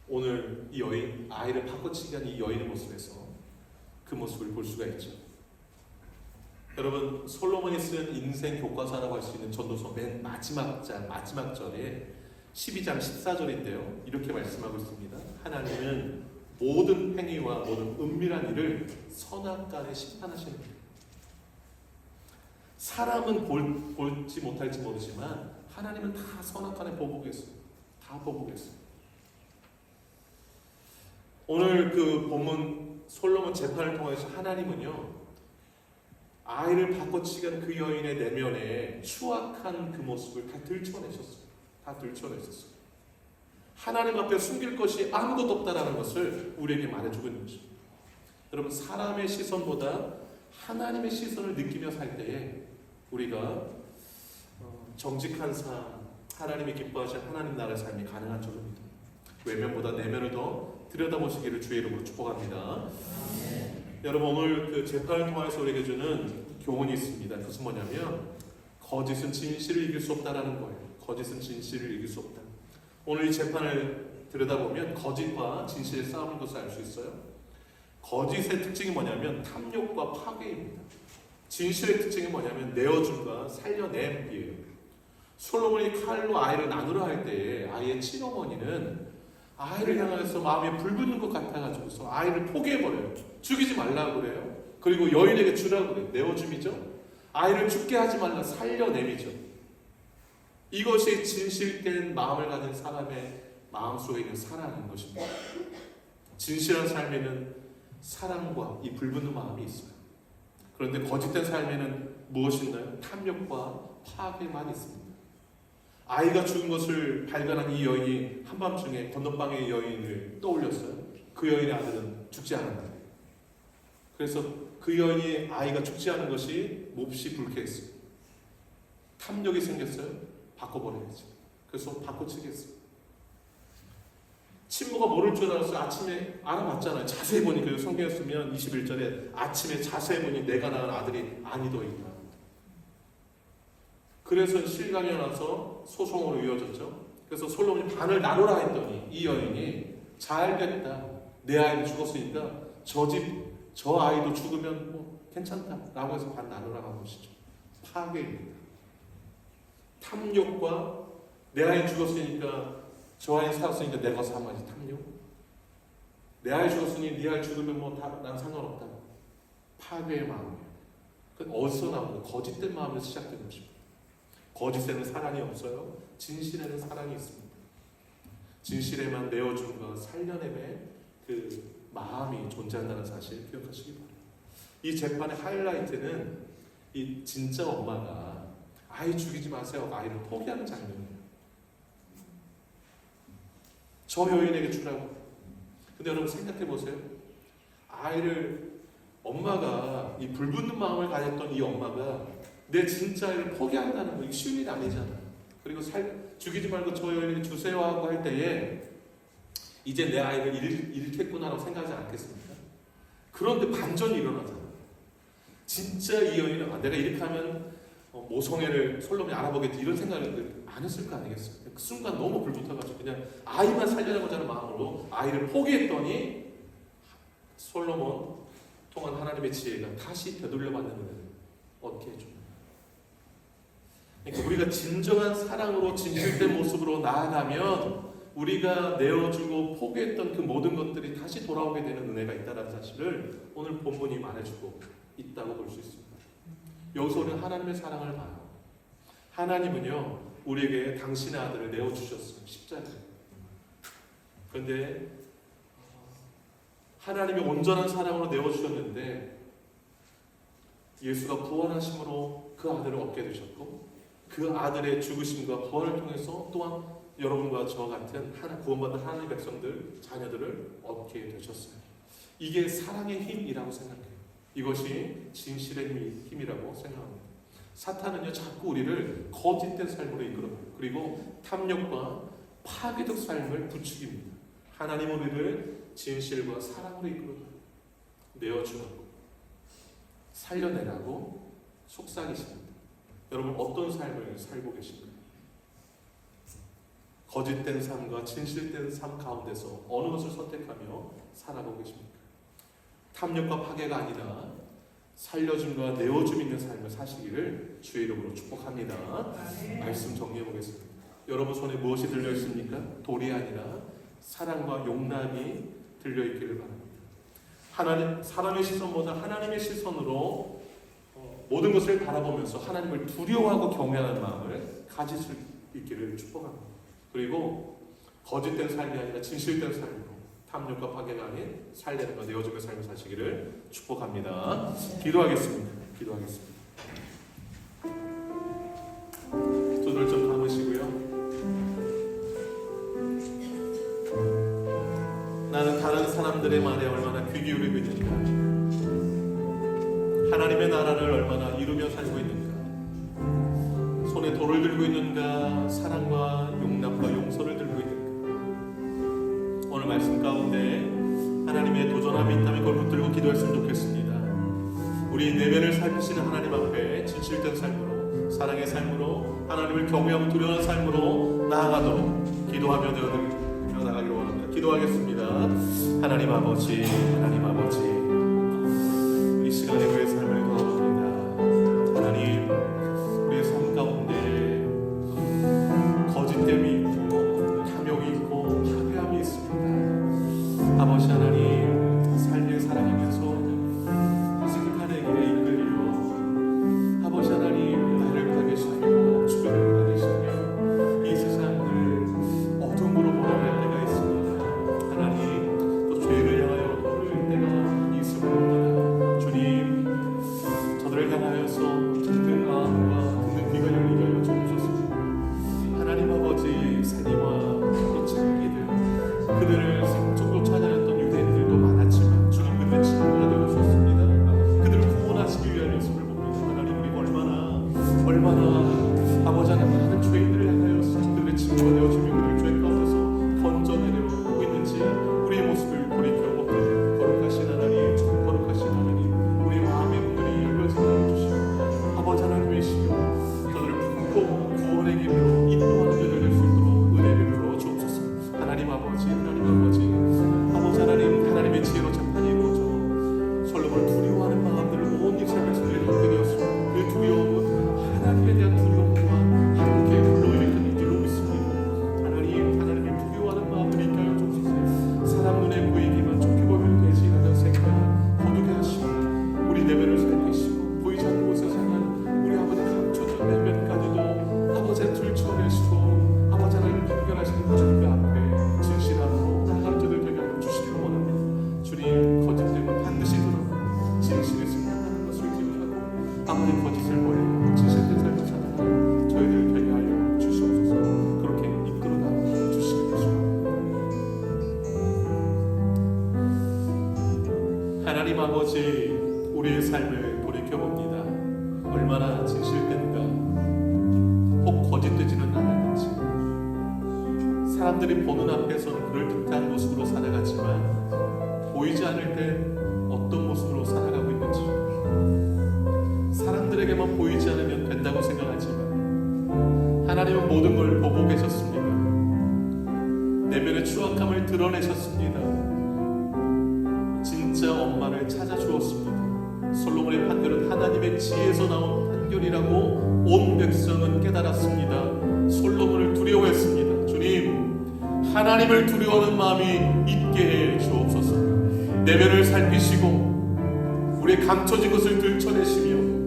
오늘 이 여인, 아이를 바꿔치기 한 이 여인의 모습에서 그 모습을 볼 수가 있죠. 여러분, 솔로몬이 쓴 인생 교과서라고 할 수 있는 전도서 맨 마지막 절에 12장 14절인데요. 이렇게 말씀하고 있습니다. 하나님은 모든 행위와 모든 은밀한 일을 선악간에 심판하십니다. 사람은 볼지 못할지 모르지만 하나님은 다 선악간에 보고 계세요. 다 보고 계세요. 오늘 그 본문 솔로몬 재판을 통해서 하나님은요, 아이를 바꿔치기 한 그 여인의 내면에 추악한 그 모습을 다 들춰내셨어요. 다 들춰내셨어요. 하나님 앞에 숨길 것이 아무것도 없다라는 것을 우리에게 말해주고 있는 것입니다. 여러분, 사람의 시선보다 하나님의 시선을 느끼며 살 때에 우리가 정직한 삶, 하나님이 기뻐하시는 하나님 나라의 삶이 가능한 줄입니다. 외면보다 내면을 더 들여다보시기를 주의 이름으로 축복합니다. 여러분, 오늘 그 재판을 통해서 우리에게 주는 교훈이 있습니다. 그것은 뭐냐면 거짓은 진실을 이길 수 없다라는 거예요. 거짓은 진실을 이길 수 없다. 오늘 이 재판을 들여다보면 거짓과 진실의 싸움인 것을 알 수 있어요. 거짓의 특징이 뭐냐면 탐욕과 파괴입니다. 진실의 특징이 뭐냐면 내어줌과 살려냄이에요. 솔로몬이 칼로 아이를 나누려 할 때에 아이의 친어머니는 아이를 향해서 마음에 불붙는 것 같아가지고서 아이를 포기해버려요. 죽이지 말라고 그래요. 그리고 여인에게 주라고 그래요. 내어줌이죠. 아이를 죽게 하지 말라, 살려냄이죠. 이것이 진실된 마음을 가진 사람의 마음속에 있는 사랑인 것입니다. 진실한 삶에는 사랑과 이 불붙는 마음이 있어요. 그런데 거짓된 삶에는 무엇이 있나요? 탐욕과 파괴만 있습니다. 아이가 죽은 것을 발견한 이 여인이 한밤중에 건너방의 여인을 떠올렸어요. 그 여인의 아들은 죽지 않았다. 그래서 그 여인이 아이가 죽지 않은 것이 몹시 불쾌했어요. 탐욕이 생겼어요. 바꿔버려야지. 그래서 바꿔치기 했어요. 친모가 모를 줄 알았어요. 아침에 알아봤잖아요. 자세히 보니까 성경에 쓰면 21절에 아침에 자세히 보니 내가 낳은 아들이 아니더이다. 그래서 실강이 나서 소송으로 이어졌죠. 그래서 솔로몬이 반을 나누라 했더니 이 여인이 잘됐다. 내 아이는 죽었으니까 저 아이도 죽으면 뭐 괜찮다 라고 해서 반 나누라고 한 것이죠. 파괴입니다. 탐욕과 내 아이 죽었으니까 저 아이 살았으니까 내가 살아야지. 탐욕. 내 아이 죽었으니 네 아이 죽으면 뭐 난 상관없다. 파괴의 마음이에요. 그건 어디서 나오는 거짓된 마음에서 시작된 것입니다. 거짓에는 사랑이 없어요. 진실에는 사랑이 있습니다. 진실에만 내어줌과 살려냄의 그 마음이 존재한다는 사실 기억하시기 바랍니다. 이 재판의 하이라이트는 이 진짜 엄마가 아이 죽이지 마세요. 아이를 포기하는 장면이에요. 저 여인에게 주라고. 근데 여러분 생각해 보세요. 아이를 엄마가 이 불붙는 마음을 가졌던 이 엄마가 내 진짜 아이를 포기한다는 거 이게 쉬운 일이 아니잖아요. 그리고 죽이지 말고 저 여인에게 주세요 하고 할 때에 이제 내 아이를 잃겠구나라고 생각하지 않겠습니까? 그런데 반전이 일어나잖아요. 진짜 이 여인은 내가 이렇게 하면 모성애를 솔로몬이 알아보겠지 이런 생각을 안 했을 거 아니겠어요? 그 순간 너무 불붙어가지고 그냥 아이만 살려내고자 하는 마음으로 아이를 포기했더니 솔로몬 통한 하나님의 지혜가 다시 되돌려받는 은혜를 얻게 해줍니다. 그러니까 우리가 진정한 사랑으로 진실된 모습으로 나아가면 우리가 내어주고 포기했던 그 모든 것들이 다시 돌아오게 되는 은혜가 있다는 사실을 오늘 본문이 말해주고 있다고 볼 수 있습니다. 여기서 우리는 하나님의 사랑을 봐요. 하나님은요 우리에게 당신의 아들을 내어주셨어요. 십자가에. 그런데 하나님이 온전한 사랑으로 내어주셨는데 예수가 부활하심으로 그 아들을 얻게 되셨고 그 아들의 죽으심과 부활을 통해서 또한 여러분과 저 같은 구원받은 하나님의 백성들, 자녀들을 얻게 되셨어요. 이게 사랑의 힘이라고 생각해요. 이것이 진실의 힘이라고 생각합니다. 사탄은요 자꾸 우리를 거짓된 삶으로 이끌어요. 그리고 탐욕과 파괴적 삶을 부추깁니다. 하나님은 우리를 진실과 사랑으로 이끌어요. 내어주라고, 살려내라고 속삭이십니다. 여러분 어떤 삶을 살고 계신가요? 거짓된 삶과 진실된 삶 가운데서 어느 것을 선택하며 살아가고 계십니까? 탐욕과 파괴가 아니라 살려줌과 내어줌 있는 삶을 사시기를 주의 이름으로 축복합니다. 말씀 정리해 보겠습니다. 여러분 손에 무엇이 들려 있습니까? 돌이 아니라 사랑과 용납이 들려 있기를 바랍니다. 사람의 시선보다 하나님의 시선으로 모든 것을 바라보면서 하나님을 두려워하고 경외하는 마음을 가질 수 있기를 축복합니다. 그리고 거짓된 삶이 아니라 진실된 삶으로 탐욕과 파괴가 아닌 살려내과 내어주는 삶을 사시기를 축복합니다. 기도하겠습니다. 두 눈을 좀 감으시고요. 나는 다른 사람들의 말에 얼마나 귀 기울이고 있는가, 하나님의 나라를 얼마나 이루며 살고 있는가, 손에 돌을 들고 있는가, 사랑과 용납과 용서를 들고 있는가. 오늘 말씀 가운데 하나님의 도전함이 있다면 그걸 붙들고 기도했으면 좋겠습니다. 우리 내면을 살피시는 하나님 앞에 진실된 삶으로, 사랑의 삶으로, 하나님을 경외하고 두려워하는 삶으로 나아가도록 기도하며 나가기를 원합니다. 기도하겠습니다. 하나님 아버지, 이 시간에 그의 삶을 도와줍니다. 하나님, 우리의 삶 가운데 거짓됨이 있고 탐욕이 있고 파괴함이 있습니다. 아버지 하나님, 삶을 살아가면서 어색한 길에 이끌려 아버지 하나님 나를 파괴시키고 주변을 파괴시키며 이 세상을 어둠으로 몰아낼 때가 있습니다. 하나님, 또 죄를 향하여 돌을 때가 많이 있습니다. 주님, 저들을 향하여서 듣는 마음과 듣는 귀가 열리게 하여 주옵소서. 하나님 아버지, 세리와 이치기들, 그들을 생적으로 찾아냈던 유대인들도 많았지만 주님 그들의 친구가 되어주셨습니다. 그들을 구원하시기 위한 모습을 봅니다. 하나님, 우리가 얼마나 아버지 하나님 많은 죄인들을 향하여서 그들의 친구가 되어주며 그들을 죄 가운데서 건져내려고 있는지 우리의 모습을 돌이켜보고 거룩하신 하나님, 우리의 마음의 문들이 열려지게 해주시고 아버지 하나님이시여 저들을 품고 구원의 길로 인도하는 자들 될 수 있도록 은혜를 부어 주옵소서. 하나님 아버지 하나님, 하나님의 지혜로 재판이 이루어져 솔로몬을 두려워하는 마음들을 온 이스라엘 백성들이 갖게 되었습니다. 그 두려움은 하나님에 대한 두려움과 함께 불러일으키는 줄로 믿습니다. 하나님을 두려워하는 마음을 있게 하여 주옵소서. 사람 눈에 보이기만 좋게 보이면 되지 하는 생각 거두게 하시고 우리 내면을 살피시고 보이지 않는 곳에 사는 우리 아버지 감춰진 내면까지도 아버지의 들춰내시고 아버지 하나님 분별하시는 주님 앞에 진실함으로 나아갈 자들 되게 하여 주시기를 원합니다. 주님, 거짓됨은 반드시 드러나고 진실이 승리하는 것을 기억하고 아버지 거짓을 버리고 진실된 삶을 살아가는 저희들 되게 하여 주시옵소서. 그렇게 이끌어가 주시옵소서. 하나님 아버지, 우리의 삶을 돌이켜봅니다. 얼마나 진실된가, 혹 거짓되지는 않았는지, 사람들이 보는 앞에서는 그럴듯한 모습으로 살아갔지만 보이지 않을 땐 어떤 모습으로 살아가고 있는지, 사람들에게만 보이지 않으면 된다고 생각하는 모든 걸 보고 계셨습니다. 내면의 추악함을 드러내셨습니다. 진짜 엄마를 찾아주었습니다. 솔로몬의 판결은 하나님의 지혜에서 나온 판결이라고 온 백성은 깨달았습니다. 솔로몬을 두려워했습니다. 주님, 하나님을 두려워하는 마음이 있게 해 주옵소서. 내면을 살피시고 우리의 감춰진 것을 들춰내시며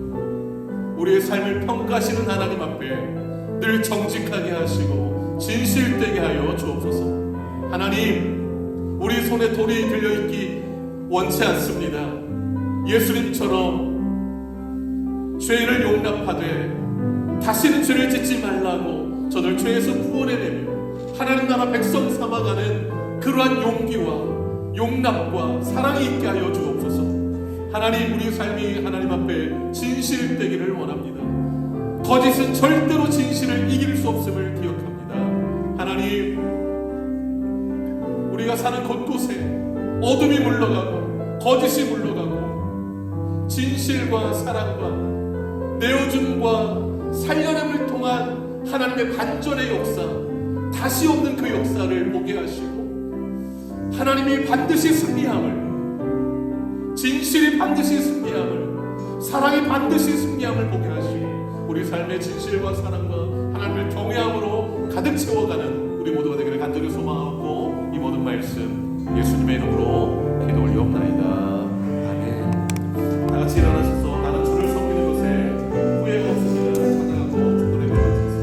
우리의 삶을 평가하시는 하나님 앞에 늘 정직하게 하시고 진실되게 하여 주옵소서. 하나님, 우리 손에 돌이 들려있기 원치 않습니다. 예수님처럼 죄인을 용납하되 다시는 죄를 짓지 말라고 저들 죄에서 구원해내며 하나님 나라 백성 삼아가는 그러한 용기와 용납과 사랑이 있게 하여 주옵소서. 하나님, 우리 삶이 하나님 앞에 진실되기를 원합니다. 거짓은 절대로 진실을 이길 수 없음을 기억합니다. 하나님, 우리가 사는 곳곳에 어둠이 물러가고 거짓이 물러가고 진실과 사랑과 내어줌과 살려냄을 통한 하나님의 반전의 역사, 다시 없는 그 역사를 보게 하시고 하나님이 반드시 승리함을, 진실이 반드시 승리함을, 사랑이 반드시 승리함을 보게 하시고 우리 삶의 진실과 사랑과 하나님을 경외함으로 가득 채워가는 우리 모두가 되기를 간절히 소망하고 이 모든 말씀 예수님의 이름으로 기도 올리옵나이다. 아멘. 다 같이 일어나셔서 나는 주를 섬기는 것에 후회가 없습니다. 찬양하고 노래 부르겠습니다.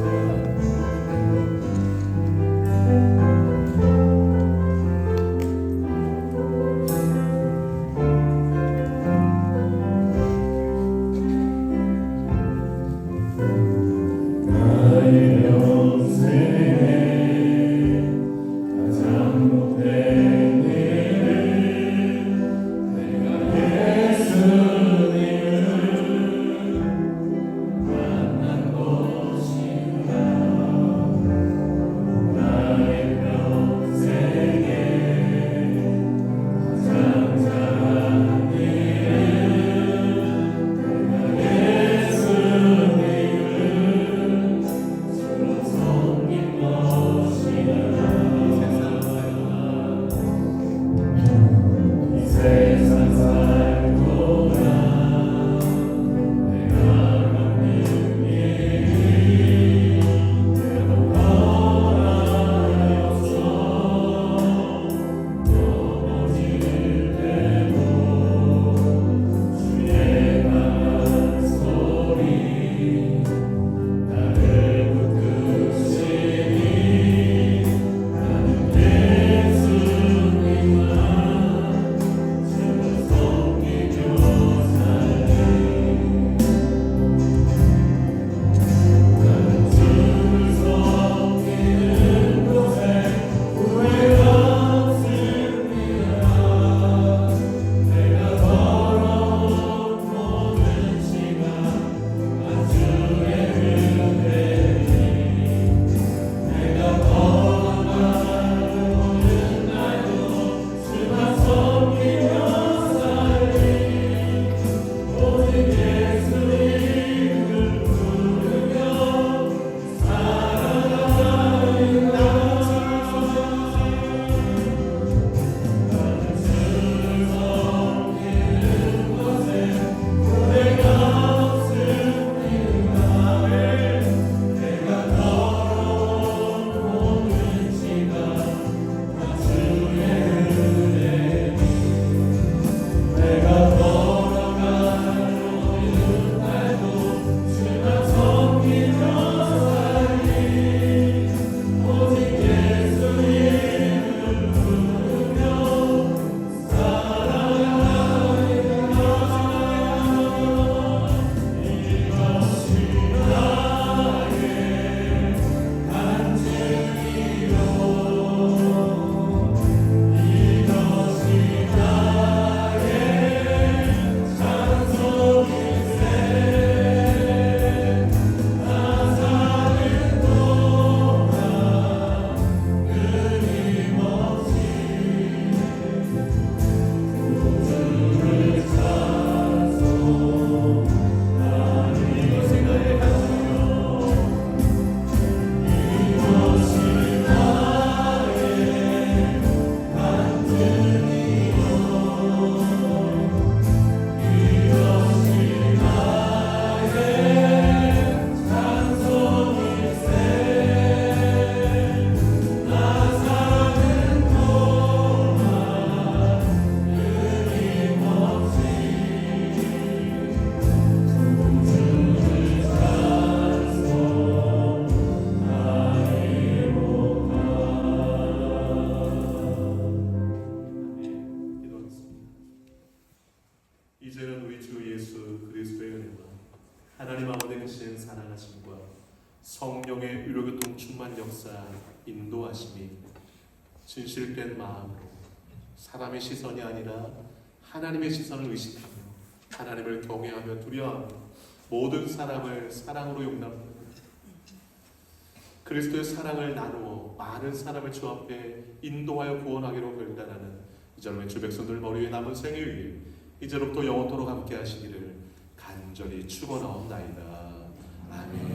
나의 영생에 가장 못된 일을 성령의 의료교통 충만 역사 인도하심이 진실된 마음으로 사람의 시선이 아니라 하나님의 시선을 의식하며 하나님을 경외하며 두려워하며 모든 사람을 사랑으로 용납하며 그리스도의 사랑을 나누어 많은 사람을 주 앞에 인도하여 구원하기로 결단하는 이제로의 주 백성들 머리 위에 남은 생애 위에 이제로부터 영원토록 함께 하시기를 간절히 축원하옵나이다. 아멘.